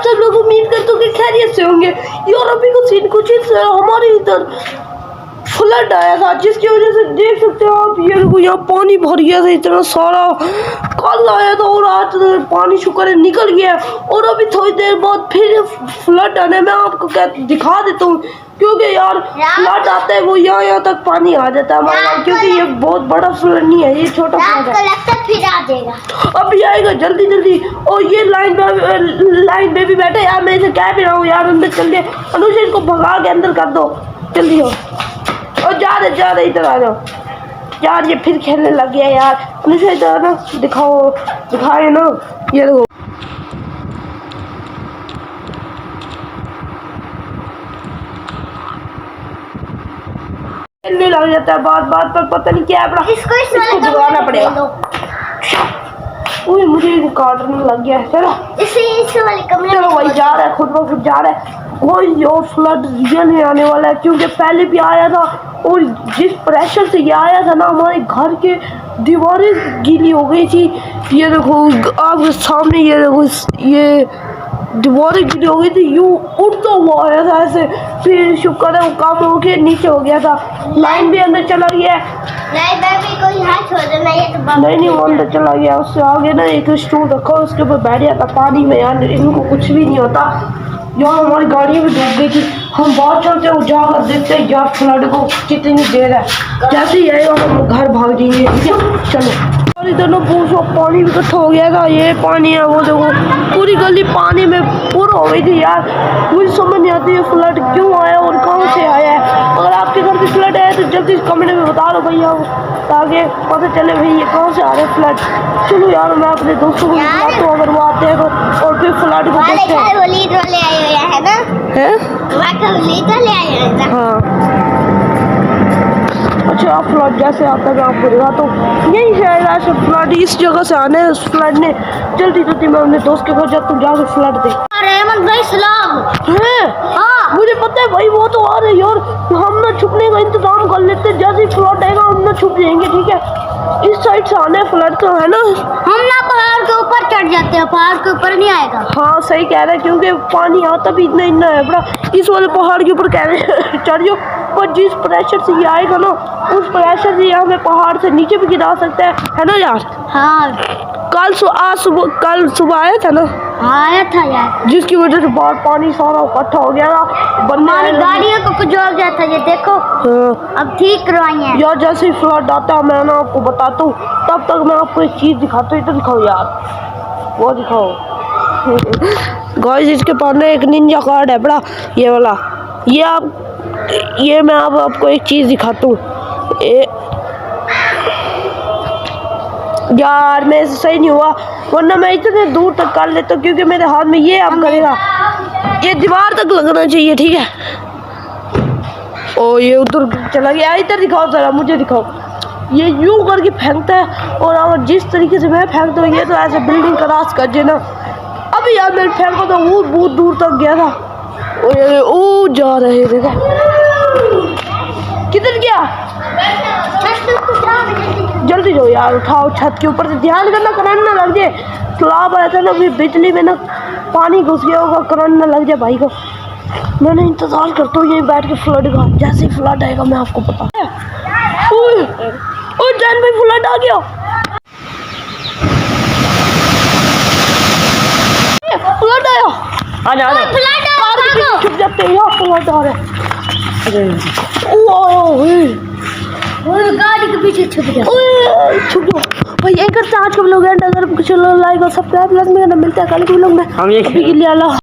सब लोग उम्मीद करते हो कि खैरियत से होंगे। यार अभी कुछ हमारे इधर फ्लड आया था, जिसकी वजह से देख सकते हो आप, ये देखो यहाँ पानी भर गया था इतना सारा। कल आया था और आज पानी शुक्र है निकल गया, और अभी थोड़ी देर बाद फिर फ्लड आने में आपको क्या दिखा देता हूँ, क्योंकि यार फ्लड आता है वो यहाँ तक पानी आ जाता है हमारा, क्योंकि ये बहुत बड़ा फ्लड नहीं है, ये छोटा फ्लड है। फिर आ जाएगा, अभी आएगा जल्दी। और ये लाइन में भी बैठे यार, मैं इसे कह भी रहा हूँ यार अंदर चल दे, अनुष्का इनको भगा के अंदर कर दो जल्दी हो। और जा रहे इधर आ जाओ यार, ये फिर खेलने लग गया यार। अनुष्का इधर ना दिखाए ना, ये देखो खेलने लग जाता है, बात पर पता नहीं क्या है, इसको भगाना पड़ेगा। मुझे काटने लग गया है, चलो इसे वाले कमरे चलो वही जा रहा है, खुद ब खुद जा रहा है। कोई और फ्लड रियल नहीं आने वाला है, क्योंकि पहले भी आया था, और जिस प्रेशर से ये आया था ना, हमारे घर के दीवारें गीली हो गई थी। ये देखो आपके सामने, ये देखो ये दीवारें गीली हो गई थी, यूं उड़ता हुआ आया था ऐसे, फिर शुक्र है वो काम हो के नीचे हो गया था। लाइन भी अंदर चला गया है, नहीं वो अंदर चला गया। उससे आगे ना एक स्टूल रखा, उसके ऊपर बैठ जाता पानी में यार, इनको कुछ भी नहीं होता यार। हमारी गाड़ी भी डूब गई थी, हम बाहर चलते हैं जाकर देखते हैं यार फ्लड को कितनी देर है, जैसे ही आएगा हम घर भाग जाएंगे, ठीक है चलो। और इधर ना पूछो पानी भी इकट्ठा हो गया था, ये पानी है वो देखो, पूरी गली पानी में पूरा हो गई थी यार। मुझे समझ नहीं आती है फ्लड क्यों आया और कहाँ से आया है। अगर आपके घर भी फ्लड है तो जल्दी कमेंट में बता दो भैया, ताकि पता चले भाई ये कहाँ से आ रहे फ्लड। चलो यार मैं अपने दोस्तों को बताता हूँ, अगर वो आते हैं तो, और फिर फ्लड को देखते हैं। हाँ अच्छा, फ्लड जैसे आता है मैं आपको दिखाता हूँ, यही शायद ऐसे फ्लड इस जगह से आने हैं। फ्लड ने जल्दी मैं अपने दोस्त के घर जाता हूँ, जाकर फ्लड दे। मुझे पता है भाई, वो तो आ रही है, और हम ना छुपने का इंतजाम कर लेते हैं, जैसे ही फ्लड आएगा हम ना छुप जाएंगे, ठीक है। इस साइड से आने फ्लड तो है ना, हम ना पहाड़ के ऊपर चढ़ जाते हैं, पहाड़ के ऊपर नहीं आएगा। हाँ सही कह रहे हैं, क्योंकि पानी आता भी इतना है बड़ा, इस वाले पहाड़ के ऊपर कह रहे चढ़ जाओ, पर जिस प्रेशर से ये आएगा ना, उस प्रेशर से हमें पहाड़ से नीचे भी गिरा सकता है ना यार। हाँ कल सुबह आया था ना, आया था यार, जिसकी वजह से बहुत पानी सारा इकट्ठा हो गया था, हमारी गाड़ियों को कुछ हो गया था, ये देखो। हाँ। अब ठीक करवाई है यार, जैसे ही फ्लड आता है मैं ना आपको बताता हूँ, तब तक मैं आपको एक चीज़ दिखाता हूँ। इधर दिखाओ यार, वो दिखाओ गाइस, इसके पास ना एक निंजा कार्ड है बड़ा, ये वाला, ये मैं आपको एक चीज़ दिखाता हूँ। यार मैं सही नहीं हुआ, वरना मैं इतने दूर तक कर लेता हूँ, क्योंकि मेरे हाथ में ये अब करेगा, ये दीवार तक लगना चाहिए, ठीक है। ओ ये उधर चला गया, इधर दिखाओ जरा, मुझे दिखाओ। ये यूं करके फेंकता है, और जिस तरीके से मैं फेंकता हूँ, ये तो ऐसे बिल्डिंग क्रॉस कर जे ना। अभी यार मैं फेंका था, वो बहुत दूर तक गया था, ओ जा रहे देखा, किधर गया। जल्दी जाओ यार, उठाओ छत के ऊपर से, ध्यान करना करंट ना लग जाए। तालाब आया था ना, अभी बिजली में ना पानी घुस गया होगा, करंट ना लग जाए भाई को। मैंने इंतजार करता हूँ यहीं बैठ के फ्लड का, जैसे ही फ्लड आएगा मैं आपको पता है। जान भाई फ्लड आ गया, फ्लड आया, छुप जाते हैं यार, फ्लड आ रहा है। गाड़ी के पीछे छुप जाओ भाई। एक आज का व्लॉग एंड, अगर कुछ लाइक और सब्सक्राइब में मिलता है कल के व्लॉग में, हम ये